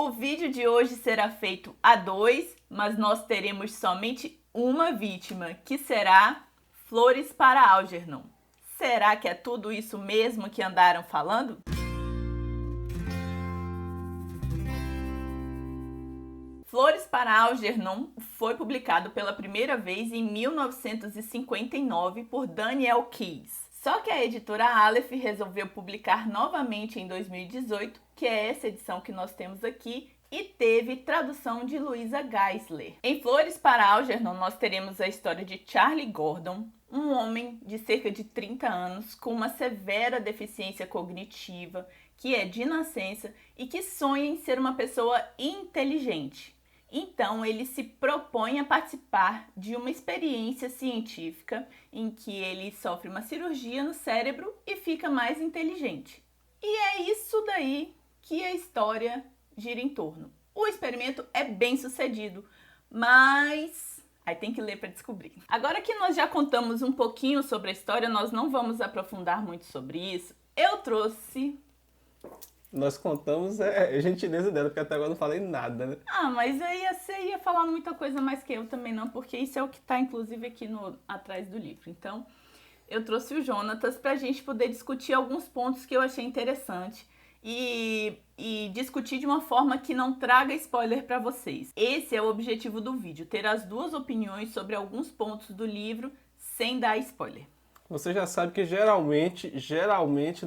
O vídeo de hoje será feito a dois, mas nós teremos somente uma vítima, que será Flores para Algernon. Será que é tudo isso mesmo que andaram falando? Flores para Algernon foi publicado pela primeira vez em 1959 por Daniel Keyes. Só que a editora Aleph resolveu publicar novamente em 2018, que é essa edição que nós temos aqui, e teve tradução de Louisa Geisler. Em Flores para Algernon nós teremos a história de Charlie Gordon, um homem de cerca de 30 anos com uma severa deficiência cognitiva, que é de nascença e que sonha em ser uma pessoa inteligente. Então, ele se propõe a participar de uma experiência científica em que ele sofre uma cirurgia no cérebro e fica mais inteligente. E é isso daí que a história gira em torno. O experimento é bem sucedido, mas aí tem que ler para descobrir. Agora que nós já contamos um pouquinho sobre a história, nós não vamos aprofundar muito sobre isso. Eu trouxe... Nós contamos, é gentileza dela, porque até agora eu não falei nada, né? Ah, mas aí você ia falar muita coisa mais que eu também não, porque isso é o que está inclusive aqui atrás do livro. Então, eu trouxe o Jonatas para a gente poder discutir alguns pontos que eu achei interessante e discutir de uma forma que não traga spoiler para vocês. Esse é o objetivo do vídeo, ter as duas opiniões sobre alguns pontos do livro sem dar spoiler. Você já sabe que geralmente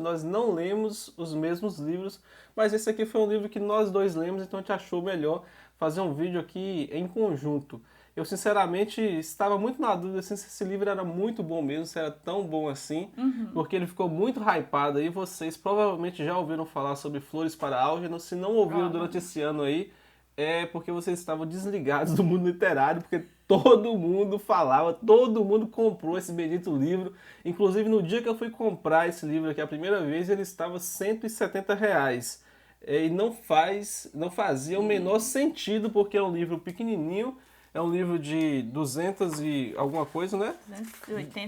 nós não lemos os mesmos livros, mas esse aqui foi um livro que nós dois lemos, então a gente achou melhor fazer um vídeo aqui em conjunto. Eu sinceramente estava muito na dúvida assim, se esse livro era muito bom mesmo, se era tão bom assim, porque ele ficou muito hypado aí. Vocês provavelmente já ouviram falar sobre Flores para Algernon, se não ouviram durante esse ano aí, é porque vocês estavam desligados do mundo literário, porque todo mundo falava, todo mundo comprou esse bendito livro. Inclusive, no dia que eu fui comprar esse livro aqui a primeira vez, ele estava R$170. E não fazia o menor sentido, porque é um livro pequenininho, é um livro de 200 e alguma coisa, né?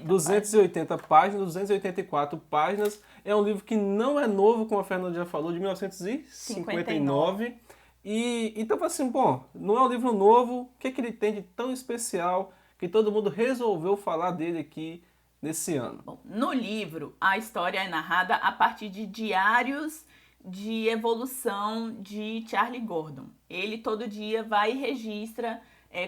280 páginas, 284 páginas. É um livro que não é novo, como a Fernanda já falou, de 1959. Então, assim, bom, não é um livro novo, o que ele tem de tão especial que todo mundo resolveu falar dele aqui nesse ano? Bom, no livro, a história é narrada a partir de diários de evolução de Charlie Gordon. Ele todo dia vai e registra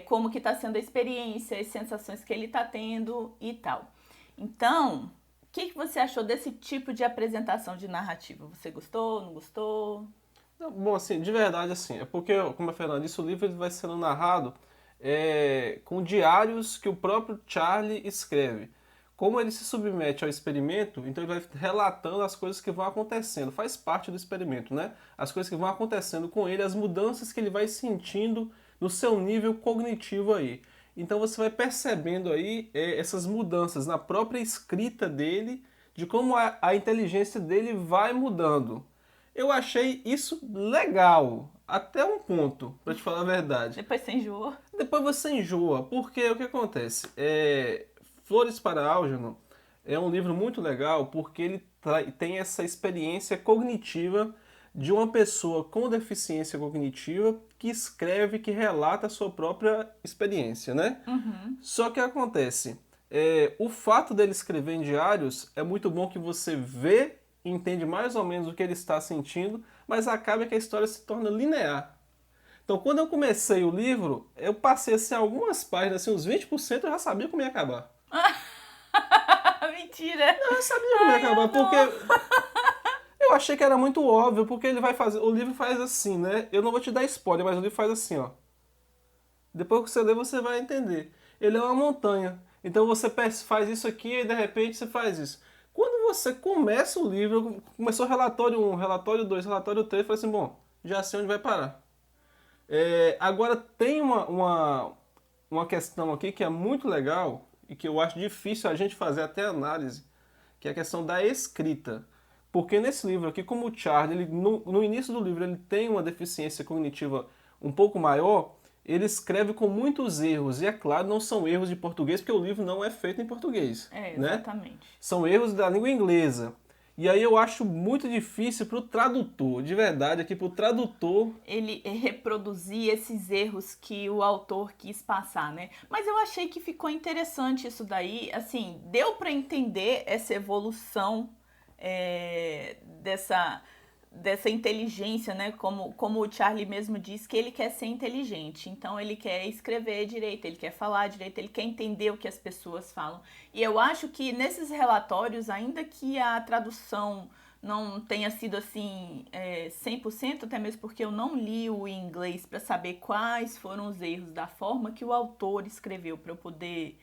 como que está sendo a experiência, as sensações que ele está tendo e tal. Então, o que você achou desse tipo de apresentação de narrativa? Você gostou, não gostou? Bom, assim, de verdade, assim, é porque, como a Fernanda disse, o livro ele vai sendo narrado com diários que o próprio Charlie escreve. Como ele se submete ao experimento, então ele vai relatando as coisas que vão acontecendo. Faz parte do experimento, né? As coisas que vão acontecendo com ele, as mudanças que ele vai sentindo no seu nível cognitivo aí. Então você vai percebendo aí essas mudanças na própria escrita dele, de como a inteligência dele vai mudando. Eu achei isso legal, até um ponto, pra te falar a verdade. Depois você enjoa? Depois você enjoa, porque o que acontece? Flores para Algernon é um livro muito legal porque ele tem essa experiência cognitiva de uma pessoa com deficiência cognitiva que escreve, que relata a sua própria experiência, né? Só que acontece, o fato dele escrever em diários é muito bom que você vê, entende mais ou menos o que ele está sentindo, mas acaba que a história se torna linear. Então, quando eu comecei o livro, eu passei assim, algumas páginas, assim, uns 20%, eu já sabia como ia acabar. Mentira! Eu já sabia como ia acabar, porque eu achei que era muito óbvio, porque ele vai fazer, o livro faz assim, né? Eu não vou te dar spoiler, mas o livro faz assim, ó. Depois que você ler, você vai entender. Ele é uma montanha. Então você faz isso aqui e de repente você faz isso. Quando você começa o livro, começou relatório 1, relatório 2, relatório 3, eu falei assim, bom, já sei onde vai parar. Agora tem uma questão aqui que é muito legal e que eu acho difícil a gente fazer até análise, que é a questão da escrita. Porque nesse livro aqui, como o Charlie, no início do livro, ele tem uma deficiência cognitiva um pouco maior, ele escreve com muitos erros, e é claro, não são erros de português, porque o livro não é feito em português. Exatamente. Né? São erros da língua inglesa. E aí eu acho muito difícil para o tradutor, de verdade, aqui para o tradutor... Ele reproduzir esses erros que o autor quis passar, né? Mas eu achei que ficou interessante isso daí, assim, deu para entender essa evolução dessa inteligência, né? Como o Charlie mesmo diz, que ele quer ser inteligente. Então ele quer escrever direito, ele quer falar direito, ele quer entender o que as pessoas falam. E eu acho que nesses relatórios, ainda que a tradução não tenha sido assim 100%, até mesmo porque eu não li o inglês para saber quais foram os erros da forma que o autor escreveu, para eu poder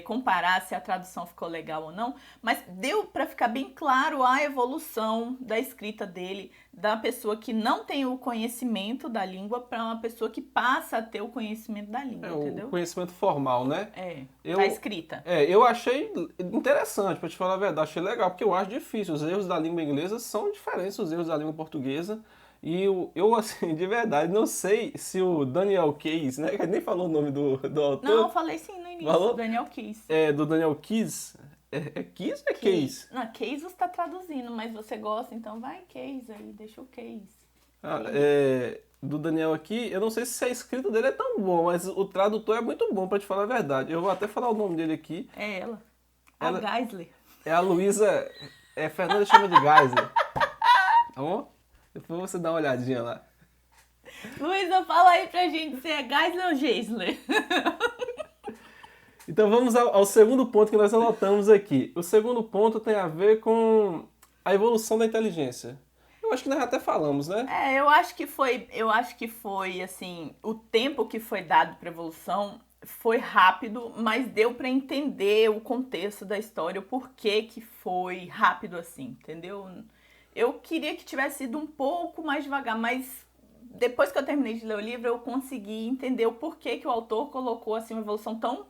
comparar se a tradução ficou legal ou não, mas deu para ficar bem claro a evolução da escrita dele, da pessoa que não tem o conhecimento da língua para uma pessoa que passa a ter o conhecimento da língua, entendeu? O conhecimento formal, né? Da escrita. Eu achei interessante, para te falar a verdade, achei legal, porque eu acho difícil, os erros da língua inglesa são diferentes dos erros da língua portuguesa. E eu, assim, de verdade, não sei se o Daniel Keyes, né? Que nem falou o nome do autor. Não, eu falei sim no início, falou? Daniel Keyes. Do Daniel Keyes. É Keyes ou é Keyes? Não, Keyes você está traduzindo, mas você gosta, então vai Keyes aí, deixa o Keyes. Do Daniel aqui, eu não sei se a escrita dele é tão bom, mas o tradutor é muito bom, para te falar a verdade. Eu vou até falar o nome dele aqui. É ela. A Geisler. É a Luísa... Fernanda chama de Geisler. Tá bom? Depois você dá uma olhadinha lá. Luísa, fala aí pra gente se é Geisler ou Geisler. Então vamos ao segundo ponto que nós anotamos aqui. O segundo ponto tem a ver com a evolução da inteligência. Eu acho que nós até falamos, né? Eu acho que foi assim, o tempo que foi dado para evolução foi rápido, mas deu para entender o contexto da história, o porquê que foi rápido assim, entendeu? Eu queria que tivesse sido um pouco mais devagar, mas depois que eu terminei de ler o livro, eu consegui entender o porquê que o autor colocou assim uma evolução tão...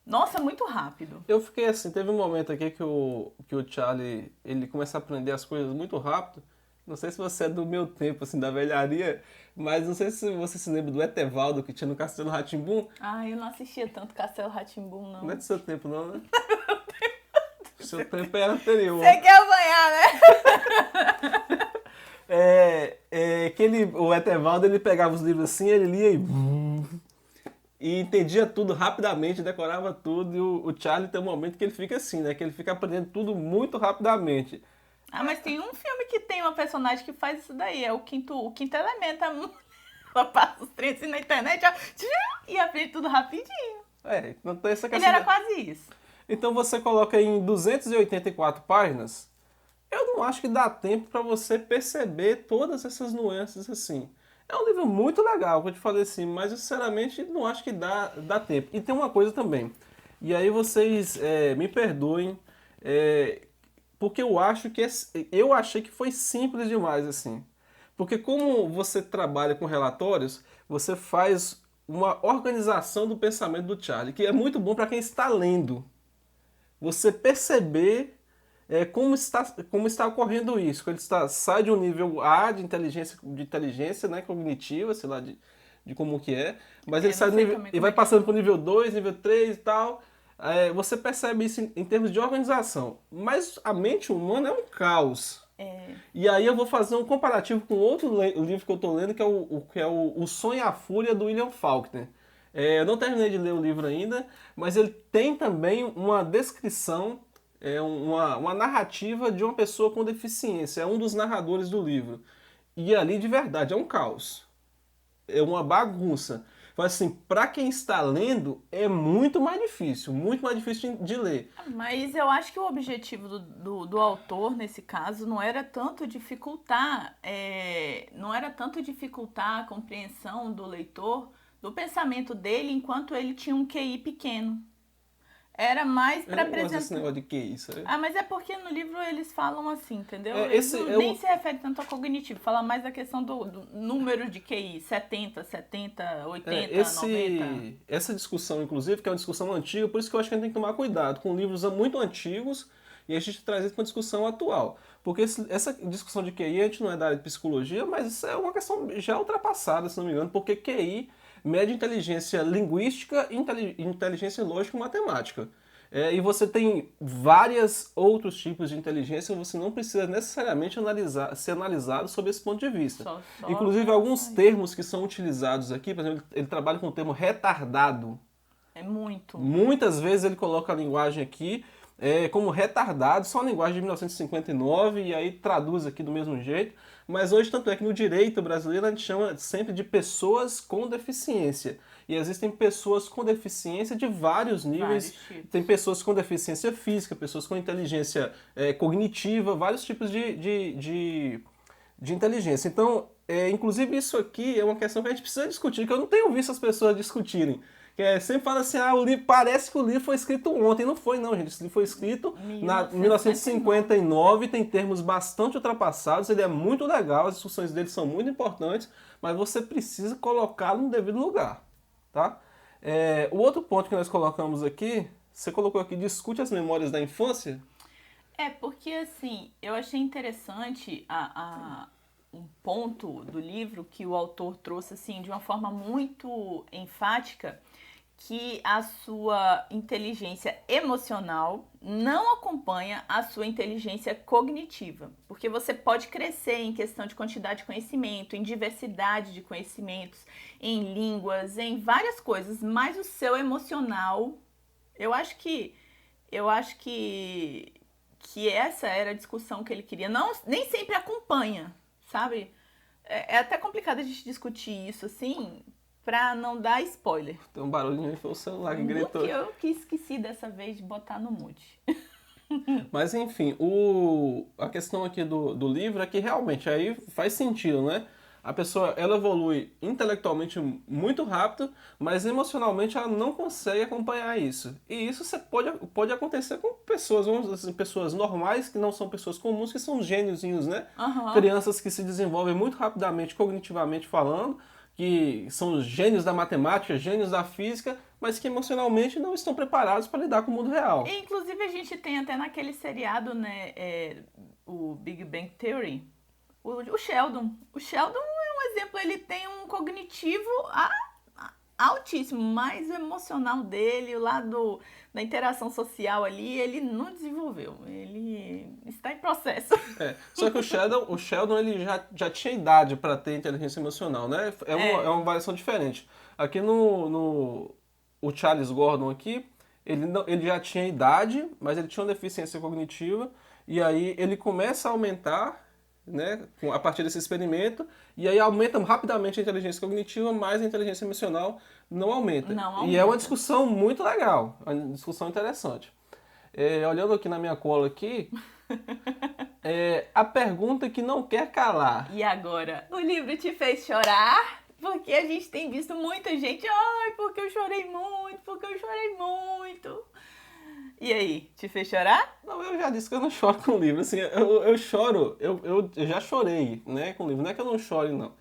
Nossa, muito rápido. Eu fiquei assim, teve um momento aqui que o Charlie, ele começa a aprender as coisas muito rápido. Não sei se você é do meu tempo, assim, da velharia, mas não sei se você se lembra do Etevaldo que tinha no Castelo Rá-Tim-Bum. Eu não assistia tanto Castelo Rá-Tim-Bum, não. Não é do seu tempo, não, né? O seu tempo era anterior. Você quer apanhar, né? O Etevaldo, ele pegava os livros assim, ele lia e entendia tudo rapidamente, decorava tudo. E o Charlie tem um momento que ele fica assim, né? Que ele fica aprendendo tudo muito rapidamente. Mas tem um filme que tem uma personagem que faz isso daí, é o Quinto Elemento. Ela passa os trens assim na internet e aprende tudo rapidinho. Não tem essa questão. Ele era quase isso. Então você coloca em 284 páginas, eu não acho que dá tempo para você perceber todas essas nuances assim. É um livro muito legal, que eu te falei assim, mas eu sinceramente não acho que dá tempo. E tem uma coisa também, e aí vocês me perdoem, porque eu achei que foi simples demais assim. Porque como você trabalha com relatórios, você faz uma organização do pensamento do Charlie, que é muito bom para quem está lendo. Você perceber como está ocorrendo isso. Quando ele sai de um nível A de inteligência, né, cognitiva, sei lá, de como que é, mas ele sai do nível, e vai passando para o nível 2, nível 3 e tal. Você percebe isso em termos de organização. Mas a mente humana é um caos. E aí eu vou fazer um comparativo com outro livro que eu estou lendo, que é o Sonho e a Fúria, do William Faulkner. Eu não terminei de ler o livro ainda, mas ele tem também uma descrição, uma narrativa de uma pessoa com deficiência. É um dos narradores do livro. E ali, de verdade, é um caos. É uma bagunça. Mas assim, para quem está lendo, é muito mais difícil de ler. Mas eu acho que o objetivo do autor, nesse caso, não era tanto dificultar a compreensão do leitor, do pensamento dele, enquanto ele tinha um QI pequeno. Era mais para apresentar... Eu não gosto desse negócio de QI, sabe? Mas é porque no livro eles falam assim, entendeu? Eles nem se referem tanto ao cognitivo, fala mais da questão do número de QI, 70, 80, 90... Essa discussão, inclusive, que é uma discussão antiga, por isso que eu acho que a gente tem que tomar cuidado com livros muito antigos e a gente traz isso para uma discussão atual. Porque essa discussão de QI, a gente não é da área de psicologia, mas isso é uma questão já ultrapassada, se não me engano, porque QI mede inteligência linguística e inteligência lógica e matemática. E você tem vários outros tipos de inteligência, você não precisa necessariamente ser analisado sob esse ponto de vista. Inclusive, alguns termos que são utilizados aqui, por exemplo, ele trabalha com o termo retardado. É muito. Muitas vezes ele coloca a linguagem aqui como retardado, só a linguagem de 1959, e aí traduz aqui do mesmo jeito. Mas hoje, tanto é que no direito brasileiro a gente chama sempre de pessoas com deficiência. E existem pessoas com deficiência de vários níveis. Tem pessoas com deficiência física, pessoas com inteligência cognitiva, vários tipos de inteligência. Então, inclusive isso aqui é uma questão que a gente precisa discutir, que eu não tenho visto as pessoas discutirem. Sempre fala assim, o livro, parece que o livro foi escrito ontem. Não foi não, gente. Esse livro foi escrito em 1959, tem termos bastante ultrapassados, ele é muito legal, as discussões dele são muito importantes, mas você precisa colocá-lo no devido lugar, tá? O outro ponto que nós colocamos aqui, você colocou aqui, discute as memórias da infância? Porque assim, eu achei interessante um ponto do livro que o autor trouxe assim, de uma forma muito enfática, que a sua inteligência emocional não acompanha a sua inteligência cognitiva. Porque você pode crescer em questão de quantidade de conhecimento, em diversidade de conhecimentos, em línguas, em várias coisas, mas o seu emocional, eu acho que essa era a discussão que ele queria. Nem sempre acompanha, sabe? É até complicado a gente discutir isso, assim, pra não dar spoiler. Tem um barulhinho aí, foi o celular que gritou. Eu que esqueci dessa vez de botar no mute. Mas enfim, a questão aqui do livro é que realmente aí faz sentido, né? A pessoa, ela evolui intelectualmente muito rápido, mas emocionalmente ela não consegue acompanhar isso. E isso pode acontecer com pessoas, vamos dizer assim, pessoas normais, que não são pessoas comuns, que são gêniozinhos, né? Uhum. Crianças que se desenvolvem muito rapidamente, cognitivamente falando, que são os gênios da matemática, gênios da física, mas que emocionalmente não estão preparados para lidar com o mundo real. E, inclusive, a gente tem até naquele seriado, né, o Big Bang Theory, o Sheldon. O Sheldon é um exemplo, ele tem um cognitivo altíssimo, mas o emocional dele, o lado da interação social ali, ele não desenvolveu. Ele está em processo. Só que o Sheldon ele já tinha idade para ter inteligência emocional, né? É uma variação diferente. Aqui o Charles Gordon aqui, ele já tinha idade, mas ele tinha uma deficiência cognitiva, e aí ele começa a aumentar, né, a partir desse experimento, e aí aumenta rapidamente a inteligência cognitiva, mas a inteligência emocional não aumenta. E é uma discussão muito legal, uma discussão interessante. Olhando aqui na minha cola aqui, a pergunta que não quer calar. E agora? O livro te fez chorar? Porque a gente tem visto muita gente, porque eu chorei muito. E aí, te fez chorar? Não, eu já disse que eu não choro com livro. Assim, eu choro, eu já chorei, né, com livro. Não é que eu não chore, não.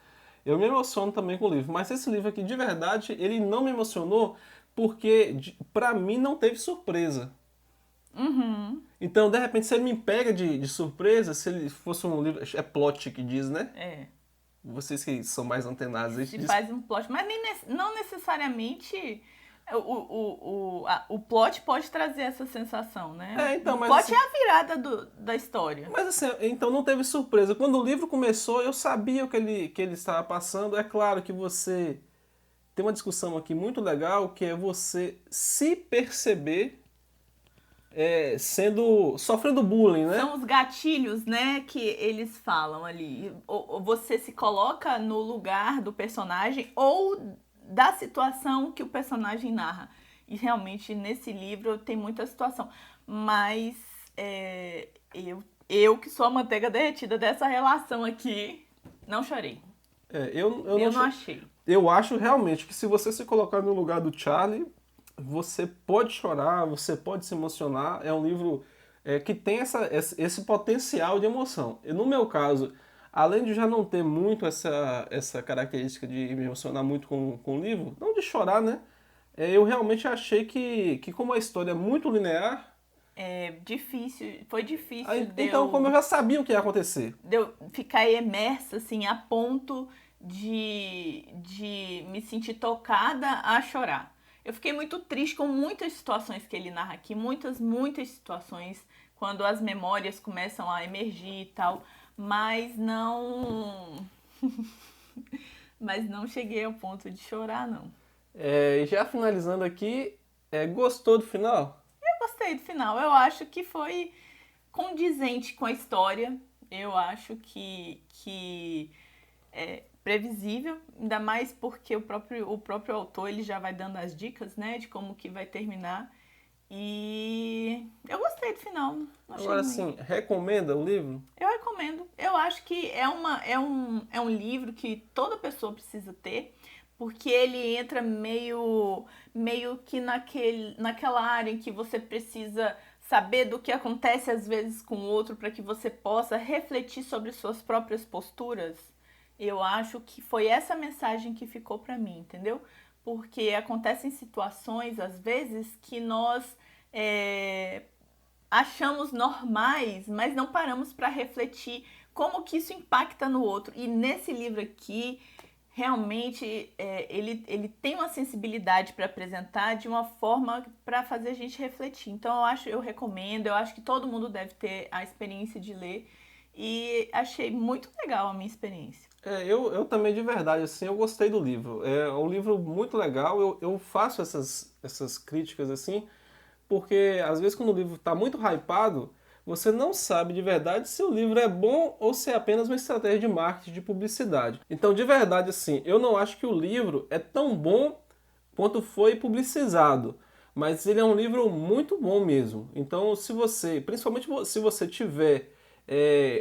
Eu me emociono também com o livro. Mas esse livro aqui, de verdade, ele não me emocionou porque, pra mim, não teve surpresa. Uhum. Então, de repente, se ele me pega de surpresa, se ele fosse um livro... É plot que diz, né? Vocês que são mais antenados... Se faz um plot, mas não necessariamente... O plot pode trazer essa sensação, né? Então, mas o plot assim, é a virada da história. Mas assim, então não teve surpresa. Quando o livro começou, eu sabia o que ele estava passando. É claro que você tem uma discussão aqui muito legal, que é você se perceber sofrendo bullying, né? São os gatilhos, né, que eles falam ali. Ou você se coloca no lugar do personagem ou da situação que o personagem narra. E realmente nesse livro tem muita situação. Mas eu que sou a manteiga derretida dessa relação aqui, não chorei. Eu não achei. Eu acho realmente que se você se colocar no lugar do Charlie, você pode chorar, você pode se emocionar. É um livro que tem esse potencial de emoção. E no meu caso, além de já não ter muito essa característica de me emocionar muito com o livro, não de chorar, né? Eu realmente achei que como a história é muito linear... Foi difícil. Então, como eu já sabia o que ia acontecer. De eu ficar imersa, assim, a ponto de me sentir tocada a chorar. Eu fiquei muito triste com muitas situações que ele narra aqui, muitas situações, quando as memórias começam a emergir e tal, mas não... mas não cheguei ao ponto de chorar, não. E já finalizando aqui, gostou do final? Eu gostei do final, eu acho que foi condizente com a história, eu acho que é previsível, ainda mais porque o próprio autor ele já vai dando as dicas, né, de como que vai terminar. E eu gostei do final. Agora sim, recomenda o livro? Eu recomendo. Eu acho que é um livro que toda pessoa precisa ter, porque ele entra meio que naquela área em que você precisa saber do que acontece às vezes com o outro para que você possa refletir sobre suas próprias posturas. Eu acho que foi essa mensagem que ficou para mim, entendeu? Porque acontecem situações, às vezes, que nós achamos normais, mas não paramos para refletir como que isso impacta no outro. E nesse livro aqui, realmente, ele tem uma sensibilidade para apresentar de uma forma para fazer a gente refletir. Então, eu recomendo, eu acho que todo mundo deve ter a experiência de ler. E achei muito legal a minha experiência. Eu também, de verdade, assim, eu gostei do livro. É um livro muito legal, eu faço essas críticas, assim, porque às vezes quando o livro está muito hypado, você não sabe de verdade se o livro é bom ou se é apenas uma estratégia de marketing, de publicidade. Então, de verdade, assim, eu não acho que o livro é tão bom quanto foi publicizado, mas ele é um livro muito bom mesmo. Então, principalmente se você tiver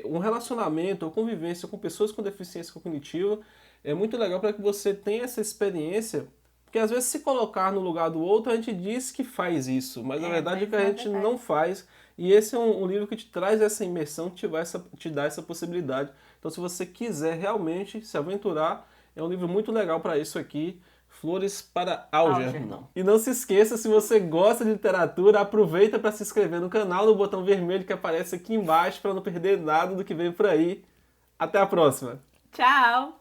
um relacionamento ou convivência com pessoas com deficiência cognitiva, é muito legal para que você tenha essa experiência, porque às vezes se colocar no lugar do outro a gente diz que faz isso, mas a verdade é que a gente não faz, e esse é um livro que te traz essa imersão, te dá essa possibilidade. Então se você quiser realmente se aventurar, é um livro muito legal para isso aqui, Flores para Algernon. E não se esqueça, se você gosta de literatura, aproveita para se inscrever no canal, no botão vermelho que aparece aqui embaixo para não perder nada do que vem por aí. Até a próxima! Tchau!